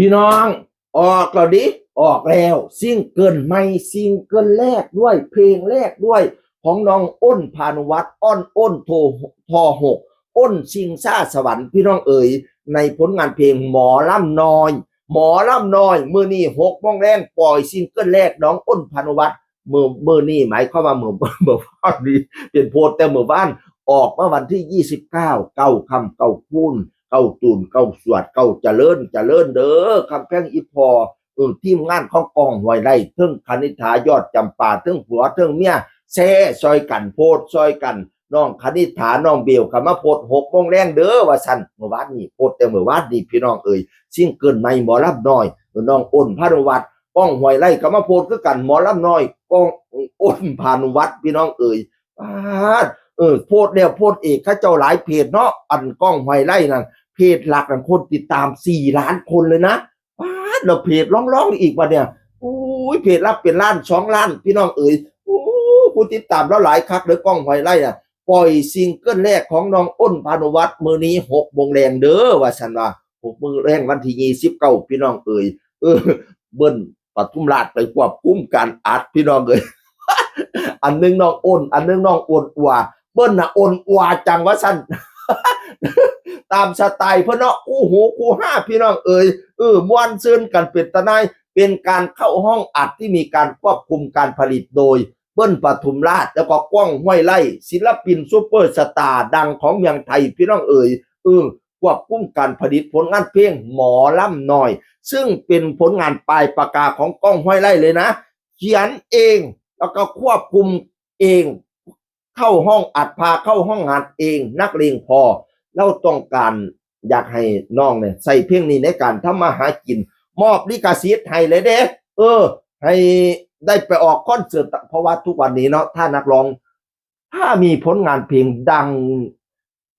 พี่น้องออกแล้วดิออกแล้วซิงเกิลใหม่ซิงเกิลแรกด้วยเพลงแรกด้วยของน้องอ้นพานุวัฒน์อ้นโททอหกอ้นชิงซ่าสวรรค์พี่น้องเอ๋ยในผลงานเพลงหมอลำน้อยหมอลำน้อยมือนี่6 โมงแรงปล่อยซิงเกิลแรกน้องอ้นพานุวัฒน์มือนี่หมายความว่าเมื่อวานนี้เป็นโพสต์แต่เมื่อวานออกเมื่อวันที่29เก้าคำเก้าคูณเก้าตูนเก้าสวดเก้าเจริญเด้อคำแพงอีพอทีมงานของกองไว้ได้เทิงคณิธายอดจำปาเทิงผัวเทิงเมียแซ่ซอยกันโพดซอยกันน้องคณิธาน้องเบลคำมาโพด6 โมงแรงเด้อว่าสันเมื่อวานนี้โพดแต่เมื่อวานนี้พี่น้องเอ๋ยซิ่งเกินไม่หมอลำน้อยน้องอ้นพานุวัฒน์ก้องห้วยไร่คำมาโพดคือกันหมอลำน้อยก้องอ้นพานุวัฒน์พี่น้องเอ๋ยโพดแล้วโพดเอกข้าเจ้าหลายเพจเนาะอันก้องห้วยไร่นั่นเพจหลักกันคนติดตาม4 ล้านคนเลยนะเราเพจร้องอีกว่าเนี่ยอุ้ยเพจรับเป็นล้าน2 ล้านพี่น้องเอ๋ยผู้ติดตามแล้วหลายคักเลยก้องห้วยไร่อ่ะปล่อยซิงเกิลแรกของน้องอ้นพานุวัฒน์มื้อนี้6 โมงแรงเด้อว่าฉันว่า6 โมงแรงวันที่29พี่น้องเอ๋ยเบิ้ลปทุมราชไปควบคุมการอัดพี่น้องเอ๋ย อันนึงน้องอ้นอันนึงน้องอ้นอัวเบิ้ลน่ะอ้นอัวจังว่าฉัน ตามสไตล์เพื่อนเนาะคู่หูคู่ห้าพี่น้องเอ๋ยม่วนซื่นกันเป็นตะนายเป็นการเข้าห้องอัดที่มีการควบคุมการผลิตโดยเบิ้ลปทุมราชแล้วก็ก้องห้วยไร่ศิลปินซูเปอร์สตาร์ดังของเมืองไทยพี่น้องเอ๋ยควบคุมการผลิตผลงานเพลงหมอลำน้อยซึ่งเป็นผลงานปลายปากกาของก้องห้วยไร่เลยนะเขียนเองแล้วก็ควบคุมเองเข้าห้องอัดพาเข้าห้องอัดเองนักเลงพอเราต้องการอยากให้น้องเนี่ยใส่เพลงนี้ในการทำมาหากินมอบลิขสิทธิ์ให้เลยเด้ให้ได้ไปออกคอนเสิร์ตเพราะว่าทุกวันนี้เนาะถ้านักร้องถ้ามีผลงานเพลงดัง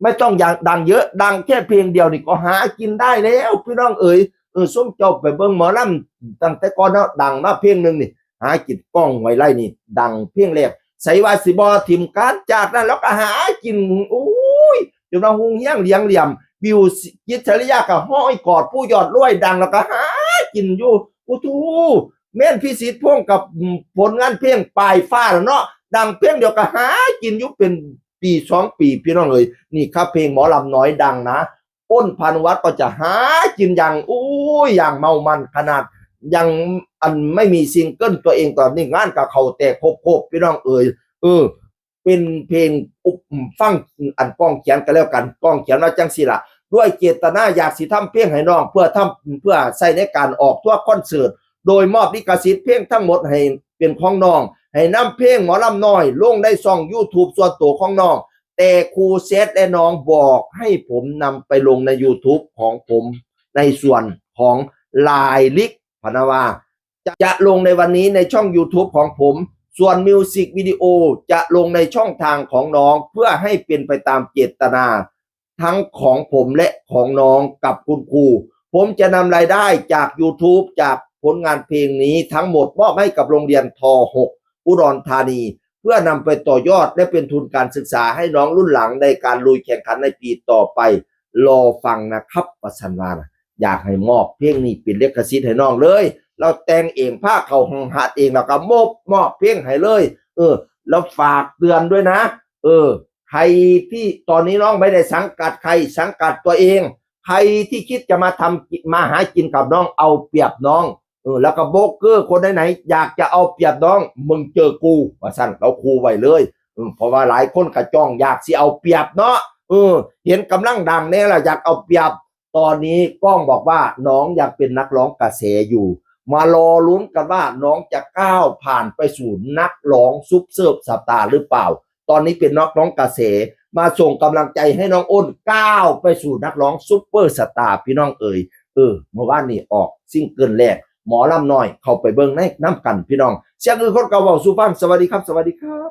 ไม่ต้องอย่างดังเยอะดังแค่เพลงเดียวนี่ก็หากินได้แล้วพี่น้องเอ๋ยส้มเจ้าไปเบิ่งหมอลำตั้งแต่ก่อนเนาะดังมาเพลงหนึ่งนี่หากินก้องไว้ไล่นี่ดังเพลงแรกใส่ว่าสิบอทิมการจากนั้นแล้วก็หากินจนเราหุงเฮี้ยงเลี้ยงเหลี่ยมบิวจิตรริยากับห้อยกอดผู้ยอดรวยดังแล้วก็หากินอยู่ทูแม่นพิสิทธิ์พ่วงกับผลงานเพลงปลายฟ้าแล้วเนาะดังเพลงเดียวก็หากินอยู่เป็นปี2 ปีพี่น้องเลยนี่ครับเพลงหมอลำน้อยดังนะอ้นพานุวัฒน์ก็จะหากินอย่างอย่างเมามันขนาดยังอันไม่มีซิงเกิลตัวเองตอนนี้งานกับเขาแต่ครบพี่น้องเอ๋ยเป็นเพลงฟังอันก้องเขียนกันแล้วกันก้องเขียนว่าจังสิล่ะด้วยเจตนาอยากสิทำเพลงให้น้องเพื่อใช้ในการออกทั่วคอนเสิร์ตโดยมอบลิขสิทธิ์เพลงทั้งหมดให้เป็นของน้องให้นำเพลงหมอลำน้อยลงได้ช่อง YouTube ส่วนตัวของน้องแต่ครูเซตและน้องบอกให้ผมนำไปลงใน YouTube ของผมในส่วนของลายลิกพนาวาจะลงในวันนี้ในช่อง YouTube ของผมส่วนมิวสิกวิดีโอจะลงในช่องทางของน้องเพื่อให้เป็นไปตามเจตนาทั้งของผมและของน้องกับคุณครูผมจะนำรายได้จาก YouTube จากผลงานเพลงนี้ทั้งหมดมอบให้กับโรงเรียนท6อุดรธานีเพื่อนำไปต่อยอดและเป็นทุนการศึกษาให้น้องรุ่นหลังในการลุยแข่งขันในปีต่อไปรอฟังนะครับประสันวานะอยากให้มอบเพลงนี้เป็นลิขสิทธิ์ให้น้องเลยเราแต่งเองผ้าเขาห้องหัดเองแล้วก็มอบเพลงให้เลยแล้วฝากเตือนด้วยนะใครที่ตอนนี้น้องไม่ได้สังกัดใครสังกัดตัวเองใครที่คิดจะมาหากินกับน้องเอาเปรียบน้องแล้วก็โบกเกอร์คนไหนอยากจะเอาเปรียบน้องมึงเจอกูว่าสั่นเราคูไว้เลยเพราะว่าหลายคนกระจ้องอยากสิเอาเปรียบเนาะเห็นกำลังดังเนี่ยแหละอยากเอาเปรียบตอนนี้ก้องบอกว่าน้องอยากเป็นนักร้องกระแสอยู่มารอลุ้นกันว่าน้องจะก้าวผ่านไปสู่นักร้องซุปเซิร์ฟสตาร์หรือเปล่าตอนนี้เป็นนักร้องกระแสมาส่งกำลังใจให้น้องอ้นก้าวไปสู่นักร้องซุปเปอร์สตาร์พี่น้องเอ๋ยเมื่อวานนี้ออกซิงเกิลแรกหมอลำน้อยเข้าไปเบิ่งในน้ำกันพี่น้องเสียงคนเก่าเว้าสู่ฟังสวัสดีครับ